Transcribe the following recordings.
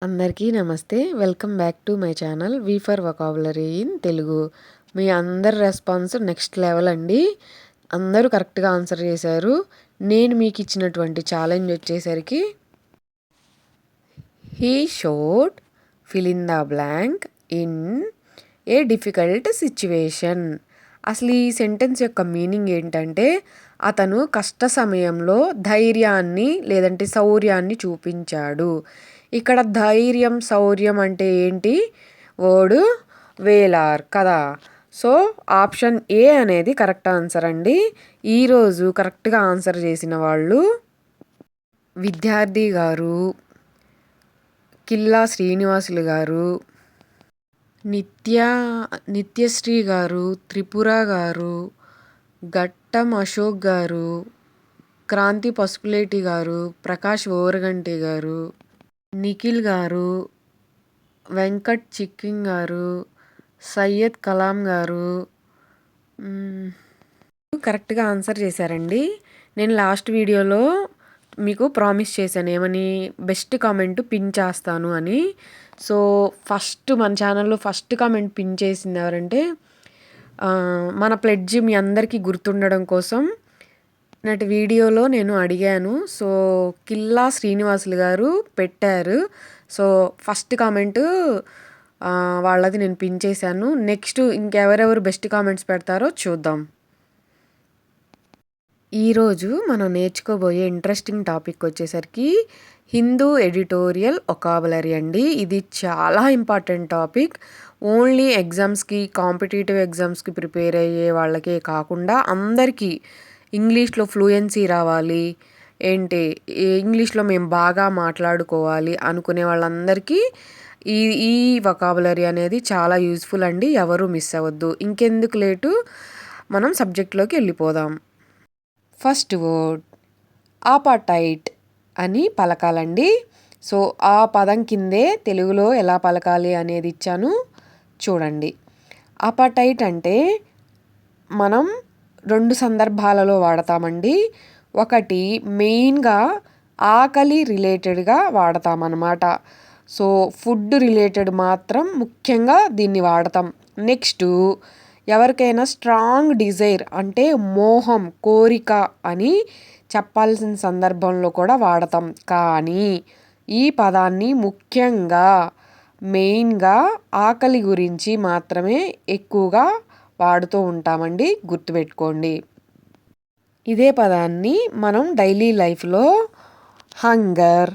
అందరికీ నమస్తే. Welcome back to my channel V for vocabulary in Telugu. మీ అందరి రెస్పాన్స్ నెక్స్ట్ లెవెల్ అండి. అందరూ కరెక్ట్‌గా ఆన్సర్ చేశారు. నేను మీకు ఇచ్చినటువంటి ఛాలెంజ్ వచ్చేసరికి he showed fill in the blank in a difficult situation. అసలు ఈ సెంటెన్స్ యొక్క మీనింగ్ ఏంటంటే, అతను కష్ట సమయంలో ధైర్యాన్ని లేదంటే శౌర్యాన్ని చూపించాడు. ఇక్కడ ధైర్యం, శౌర్యం అంటే ఏంటి? వర్డ్ వేలార్ కదా. సో ఆప్షన్ ఏ అనేది కరెక్ట్ ఆన్సర్ అండి. ఈరోజు కరెక్ట్గా ఆన్సర్ చేసిన వాళ్ళు విద్యార్థి గారు, కిల్లా శ్రీనివాసులు గారు, నిత్యశ్రీ గారు, త్రిపుర గారు, గట్టం అశోక్ గారు, క్రాంతి పసుపులేటి గారు, ప్రకాష్ ఓరగంటి గారు, నిఖిల్ గారు, వెంకట్ చిక్కింగ్ గారు, సయ్యద్ కలాం గారు కరెక్ట్గా ఆన్సర్ చేశారండి. నేను లాస్ట్ వీడియోలో మీకు ప్రామిస్ చేశాను ఏమని, బెస్ట్ కామెంట్ పిన్ చేస్తాను అని. సో ఫస్ట్ మన ఛానల్లో ఫస్ట్ కామెంట్ పిన్ చేసింది ఎవరంటే, మన ప్లెడ్జ్ మీ అందరికీ గుర్తుండడం కోసం నాటి వీడియోలో నేను అడిగాను. సో కిల్లా శ్రీనివాసులు గారు పెట్టారు. సో ఫస్ట్ కామెంటు వాళ్ళది నేను పిన్ చేశాను. నెక్స్ట్ ఇంకెవరెవరు బెస్ట్ కామెంట్స్ పెడతారో చూద్దాం. ఈరోజు మనం నేర్చుకోబోయే ఇంట్రెస్టింగ్ టాపిక్ వచ్చేసరికి హిందూ ఎడిటోరియల్ వొకాబులరీ అండి. ఇది చాలా ఇంపార్టెంట్ టాపిక్. ఓన్లీ ఎగ్జామ్స్కి, కాంపిటేటివ్ ఎగ్జామ్స్కి ప్రిపేర్ అయ్యే వాళ్ళకే కాకుండా అందరికీ ఇంగ్లీష్లో ఫ్లూయెన్సీ రావాలి, ఇంగ్లీష్లో మేము బాగా మాట్లాడుకోవాలి అనుకునే వాళ్ళందరికీ ఈ ఈ వొకాబులరీ అనేది చాలా యూస్ఫుల్ అండి. ఎవరు మిస్ అవ్వద్దు. ఇంకెందుకు లేటు, మనం సబ్జెక్ట్లోకి వెళ్ళిపోదాం. ఫస్ట్ వర్డ్ ఆపటైట్ అని పలకాలండి. సో ఆ పదం కిందే తెలుగులో ఎలా పలకాలి అనేది ఇచ్చాను చూడండి. ఆపటైట్ అంటే మనం 2 సందర్భాలలో వాడతామండి. ఒకటి మెయిన్గా ఆకలి రిలేటెడ్గా వాడతామన్నమాట. సో ఫుడ్ రిలేటెడ్ మాత్రం ముఖ్యంగా దీన్ని వాడతాం. నెక్స్ట్ ఎవరికైనా స్ట్రాంగ్ డిజైర్ అంటే మోహం, కోరిక అని చెప్పాల్సిన సందర్భంలో కూడా వాడతాం. కానీ ఈ పదాన్ని ముఖ్యంగా మెయిన్గా ఆకలి గురించి మాత్రమే ఎక్కువగా వాడుతూ ఉంటామండి, గుర్తుపెట్టుకోండి. ఇదే పదాన్ని మనం డైలీ లైఫ్లో హంగర్,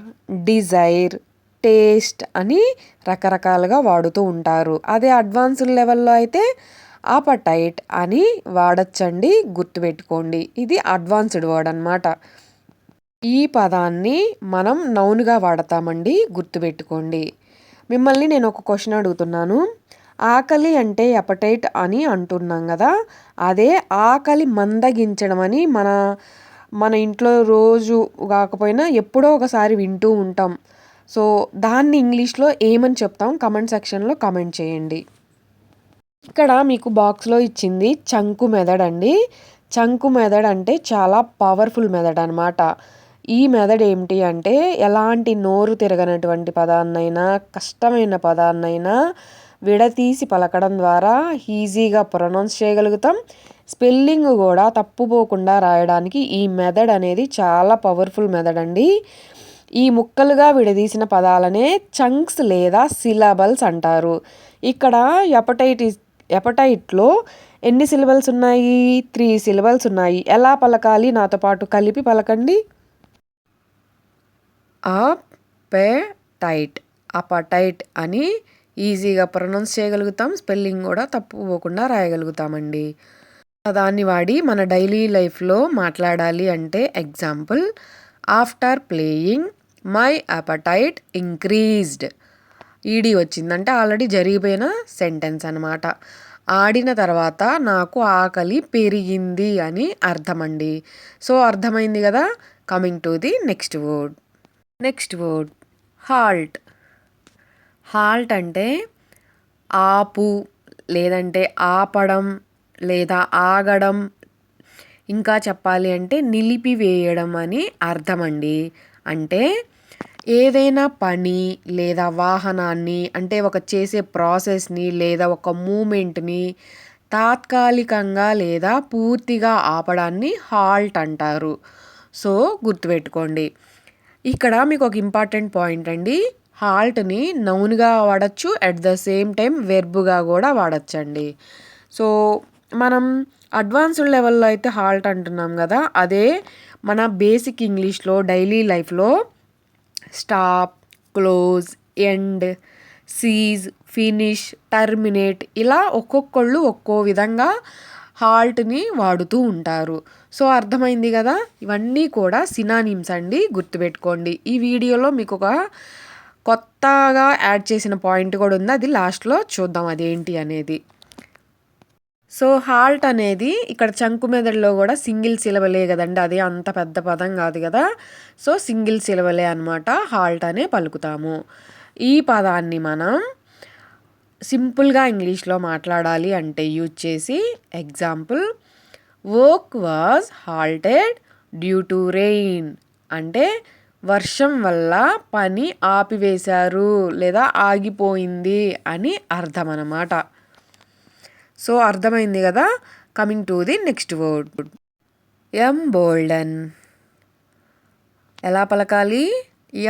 డిజైర్, టేస్ట్ అని రకరకాలుగా వాడుతూ ఉంటారు. అదే అడ్వాన్స్డ్ లెవెల్లో అయితే ఆపటైట్ అని వాడచ్చండి, గుర్తుపెట్టుకోండి. ఇది అడ్వాన్స్డ్ వర్డ్ అన్నమాట. ఈ పదాన్ని మనం నౌన్గా వాడతామండి, గుర్తుపెట్టుకోండి. మిమ్మల్ని నేను ఒక క్వశ్చన్ అడుగుతున్నాను. ఆకలి అంటే అపటైట్ అని అంటున్నాం కదా, అదే ఆకలి మందగించడం అని మన ఇంట్లో రోజు కాకపోయినా ఎప్పుడో ఒకసారి వింటూ ఉంటాం. సో దాన్ని ఇంగ్లీష్లో ఏమని చెప్తాం? కమెంట్ సెక్షన్లో కమెంట్ చేయండి. ఇక్కడ మీకు బాక్స్లో ఇచ్చింది చంకు మెథడ్ అండి. చంకు మెథడ్ అంటే చాలా పవర్ఫుల్ మెథడ్ అనమాట. ఈ మెథడ్ ఏమిటి అంటే, ఎలాంటి నోరు తిరగనటువంటి పదాన్నైనా, కష్టమైన పదాన్నైనా విడతీసి పలకడం ద్వారా ఈజీగా ప్రొనౌన్స్ చేయగలుగుతాం. స్పెల్లింగ్ కూడా తప్పుపోకుండా రాయడానికి ఈ మెథడ్ అనేది చాలా పవర్ఫుల్ మెథడ్ అండి. ఈ ముక్కలుగా విడదీసిన పదాలనే చంక్స్ లేదా సిలబల్స్ అంటారు. ఇక్కడ ఎపటైట్లో ఎన్ని సిలబల్స్ ఉన్నాయి? 3 సిలబల్స్ ఉన్నాయి. ఎలా పలకాలి? నాతో పాటు కలిపి పలకండి. అపటైట్ అని ఈజీగా ప్రొనౌన్స్ చేయగలుగుతాం. స్పెల్లింగ్ కూడా తప్పుపోకుండా రాయగలుగుతామండి. దాన్ని వాడి మన డైలీ లైఫ్లో మాట్లాడాలి అంటే, example, after playing my appetite increased. ED వచ్చిందంటే ఆల్రెడీ జరిగిపోయిన సెంటెన్స్ అనమాట. ఆడిన తర్వాత నాకు ఆకలి పెరిగింది అని అర్థం అండి. సో అర్థమైంది కదా. Coming to the next word halt. Halt అంటే ఆపు, లేదంటే ఆపడం, లేదా ఆగడం, ఇంకా చెప్పాలి అంటే నిలిపివేయడం అని అర్థం అండి. అంటే ఏదైనా పని లేదా వాహనాన్ని అంటే ఒక చేసే ప్రాసెస్‌ని లేదా ఒక మూవ్‌మెంట్‌ని తాత్కాలికంగా లేదా పూర్తిగా ఆపడాన్ని హాల్ట్ అంటారు. సో, గుర్తుపెట్టుకోండి. ఇక్కడ మీకొక ఇంపార్టెంట్ పాయింట్ అండి. హాల్ట్‌ని నౌన్‌గా వాడొచ్చు. అట్ ద సేమ్ టైమ్ వెర్బ్‌గా గూడా వాడొచ్చండి. సో, మనం అడ్వాన్స్‌డ్ లెవెల్‌లో అయితే హాల్ట్ అంటున్నాం గదా! అదే మన బేసిక్ ఇంగ్లీష్‌లో డైలీ లైఫ్‌లో stop, close, end, seize, finish, terminate ఇలా ఒక్కొక్కళ్ళు ఒక్కో విధంగా హాల్ట్‌ని వాడుతూ ఉంటారు. సో, అర్థమైంది గదా! ఇవన్నీ కూడా సినానిమ్స్ అండి. గుర్తుపెట్టుకోండి. ఈ వీడియోలో మీకొక కొత్తగా యాడ్ చేసిన పాయింట్ గూడా ఉంది. అది లాస్ట్‌లో చూద్దాం అదేంటి అనేది. సో, హాల్ట్ అనేది ఇక్కడ చంకు మెదడులో గూడా సింగిల్ సిలబలే గదండీ! అది అంత పెద్ద పదం గాదు గదా! సో, సింగిల్ సిలబలే అనమాట. హాల్ట్ అనే పలుకుతాము. ఈ పదాన్ని మనం సింపుల్‌గా ఇంగ్లీష్‌లో మాట్లాడాలి అంటే యూజ్ చేసి example work was halted due to rain అంటే వర్షం వల్ల పని ఆపివేశారు లేదా ఆగిపోయింది అని అర్థం అనమాట. సో, అర్థమైంది గదా! Coming to the next word. Embolden. ఎలా పలకాలి?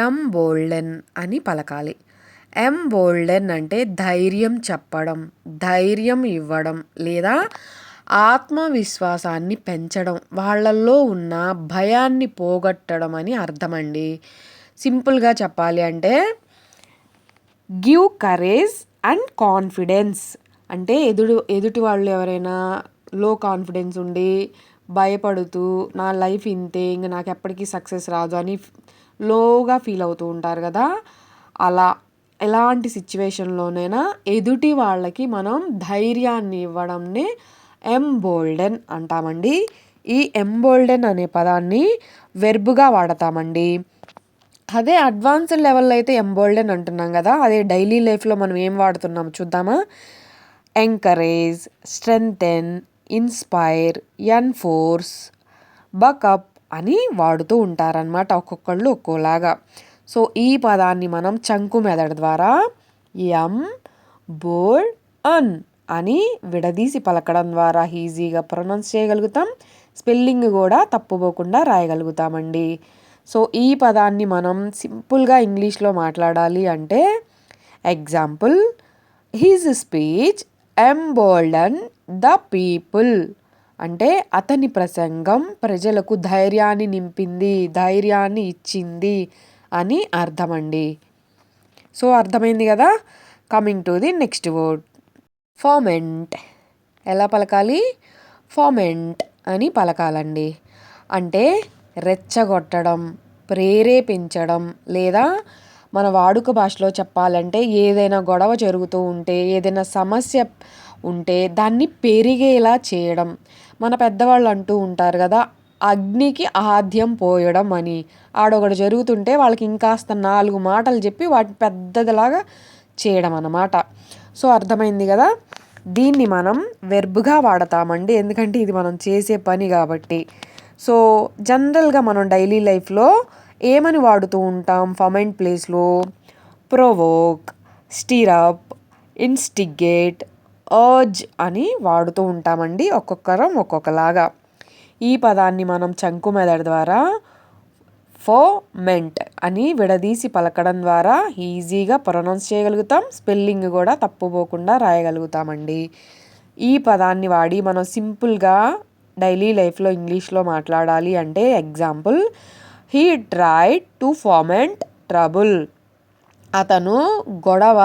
ఎంబోల్డెన్ అని పలకాలి. ఎంబోల్డెన్ అంటే ధైర్యం చెప్పడం, ధైర్యం ఇవ్వడం లేదా ఆత్మవిశ్వాసాన్ని పెంచడం, వాళ్ళల్లో ఉన్న భయాన్ని పోగొట్టడం అని అర్థమండి. సింపుల్‌గా చెప్పాలి అంటే గివ్ కరేజ్ అండ్ కాన్ఫిడెన్స్ అంటే ఎదుటి వాళ్ళు ఎవరైనా లో కాన్ఫిడెన్స్ ఉండి భయపడుతూ నా లైఫ్ ఇంతే ఇంక నాకు ఎప్పటికీ సక్సెస్ రాదు అని లోగా ఫీల్ అవుతూ ఉంటారు కదా! అలా ఎలాంటి సిచ్యువేషన్‌లోనైనా ఎదుటి వాళ్ళకి మనం ధైర్యాన్ని ఇవ్వడంనే ఎంబోల్డెన్ అంటామండి. ఈ ఎంబోల్డెన్ అనే పదాన్ని వెర్బ్‌గా వాడతామండి. అదే అడ్వాన్స్డ్ లెవెల్‌లో అయితే ఎంబోల్డెన్ అంటున్నాం గదా! అదే డైలీ లైఫ్‌లో మనం ఏం వాడుతున్నాం చూద్దామా? Encourage, strengthen, inspire, enforce, buck up అని వాడుతూ ఉంటారనమాట. ఒక్కొక్కళ్ళు ఒక్కోలాగా. సో, ఈ పదాన్ని మనం చంకు మెదడు ద్వారా ఎం, బోల్డ్, అన్ అని విడదీసి పలకడం ద్వారా ఈజీగా ప్రొనౌన్స్ చేయగలుగుతాం. స్పెల్లింగ్ గూడా తప్పుపోకుండా రాయగలుగుతామండి. సో, ఈ పదాన్ని మనం సింపుల్‌గా ఇంగ్లీష్‌లో మాట్లాడాలి అంటే example his speech embolden the people అంటే అతని ప్రసంగం ప్రజలకు ధైర్యాన్ని నింపింది, ధైర్యాన్ని ఇచ్చింది అని అర్థమండి. సో, అర్థమైంది గదా! Coming to the next word. Ferment. ఎలా పలకాలి? ఫర్మెంట్ అని పలకాలండి. అంటే రెచ్చగొట్టడం, ప్రేరేపించడం లేదా మన వాడుక భాషలో చెప్పాలంటే ఏదైనా గొడవ జరుగుతూ ఉంటే, ఏదైనా సమస్య ఉంటే దాన్ని పెరిగేలా చేయడం. మన పెద్దవాళ్ళు అంటూ ఉంటారు గదా! అగ్నికి ఆద్యం పోయడం అని. ఆడొకటి జరుగుతుంటే వాళ్ళకి ఇంకాస్త 4 మాటలు చెప్పి వాటిని పెద్దదిలాగా చేయడం అన్నమాట. సో, అర్థమైంది గదా! దీన్ని మనం వెర్బ్‌గా వాడతామండి. ఎందుకంటే ఇది మనం చేసే పని గాబట్టి. సో, జనరల్‌గా మనం డైలీ లైఫ్‌లో ఏమని వాడుతూ ఉంటాం ఫర్మెంట్ ప్లేస్‌లో? Provoke, stir up, instigate, urge అని వాడుతూ ఉంటామండి. ఒక్కొక్కరం ఒక్కొక్కలాగా. ఈ పదాన్ని మనం చంకు మెదడు ద్వారా ఫర్మెంట్ అని విడదీసి పలకడం ద్వారా ఈజీగా ప్రొనౌన్స్ చేయగలుగుతాం. స్పెల్లింగ్ గూడా తప్పుపోకుండా రాయగలుగుతామండి. ఈ పదాన్ని వాడి మనం సింపుల్‌గా డైలీ లైఫ్‌లో ఇంగ్లీష్‌లో మాట్లాడాలి అంటే example he tried to ferment trouble. అతను గొడవ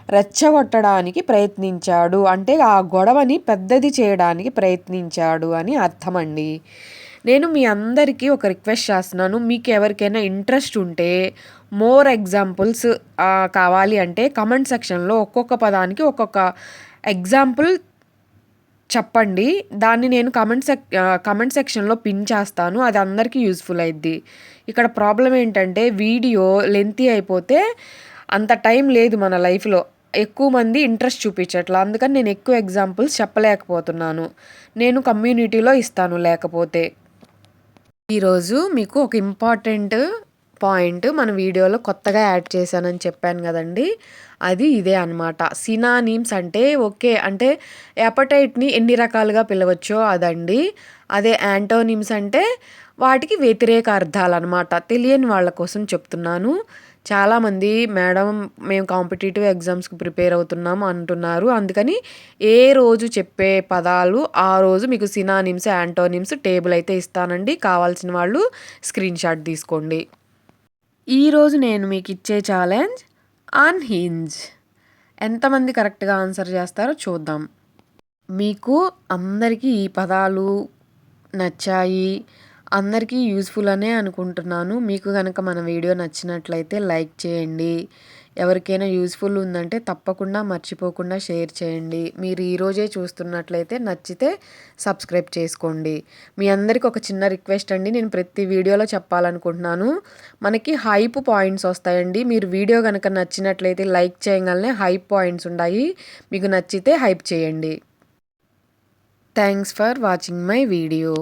రెచ్చగొట్టడానికి ప్రయత్నించాడు. అంటే ఆ గొడవని పెద్దది చేయడానికి ప్రయత్నించాడు అని అర్థమండి. నేను మీ అందరికీ ఒక రిక్వెస్ట్ చేస్తున్నాను. మీకు ఎవరికైనా ఇంట్రెస్ట్ ఉంటే మోర్ ఎగ్జాంపుల్స్ కావాలి అంటే కమెంట్ సెక్షన్‌లో ఒక్కొక్క పదానికి ఒక్కొక్క ఎగ్జాంపుల్ చెప్పండి. దాన్ని నేను కమెంట్ సెక్షన్‌లో పిన్ చేస్తాను. అది అందరికీ యూజ్‌ఫుల్ అయిద్ది. ఇక్కడ ప్రాబ్లమ్ ఏంటంటే వీడియో లెంతీ అయిపోతే అంత టైం లేదు మన లైఫ్‌లో. ఎక్కువ మంది ఇంట్రెస్ట్ చూపించట్ల. అందుకని నేను ఎక్కువ ఎగ్జాంపుల్స్ చెప్పలేకపోతున్నాను. నేను కమ్యూనిటీలో ఇస్తాను లేకపోతే. ఈరోజు మీకు ఒక ఇంపార్టెంట్ పాయింట్ మన వీడియోలో కొత్తగా యాడ్ చేశానని చెప్పాను కదండి, అది ఇదే అనమాట. సినానిమ్స్ అంటే ఓకే, అంటే ఎపటైట్ని ఎన్ని రకాలుగా పిలవచ్చో అదండి. అదే యాంటోనిమ్స్ అంటే వాటికి వ్యతిరేక అర్థాలన్నమాట. తెలియని వాళ్ళ కోసం చెప్తున్నాను. చాలామంది మేడం మేము కాంపిటీటివ్ ఎగ్జామ్స్కి ప్రిపేర్ అవుతున్నాము అంటున్నారు. అందుకని ఏ రోజు చెప్పే పదాలు ఆ రోజు మీకు సినానిమ్స్ యాంటోనిమ్స్ టేబుల్ అయితే ఇస్తానండి. కావాల్సిన వాళ్ళు స్క్రీన్ షాట్ తీసుకోండి. ఈరోజు నేను మీకు ఇచ్చే ఛాలెంజ్ అన్హింజ్. ఎంతమంది కరెక్ట్గా ఆన్సర్ చేస్తారో చూద్దాం. మీకు అందరికీ ఈ పదాలు నచ్చాయి, అందరికీ యూజ్ఫుల్ అనే అనుకుంటున్నాను. మీకు కనుక మన వీడియో నచ్చినట్లయితే లైక్ చేయండి. ఎవరికైనా యూజ్ఫుల్ ఉందంటే తప్పకుండా మర్చిపోకుండా షేర్ చేయండి. మీరు ఈరోజే చూస్తున్నట్లయితే నచ్చితే సబ్స్క్రైబ్ చేసుకోండి. మీ అందరికీ ఒక చిన్న రిక్వెస్ట్ అండి, నేను ప్రతి వీడియోలో చెప్పాలనుకుంటున్నాను. మనకి హైప్ పాయింట్స్ వస్తాయండి. మీరు వీడియో కనుక నచ్చినట్లయితే లైక్ చేయగానే హైప్ పాయింట్స్ ఉన్నాయి. మీకు నచ్చితే హైప్ చేయండి. Thanks for watching my video.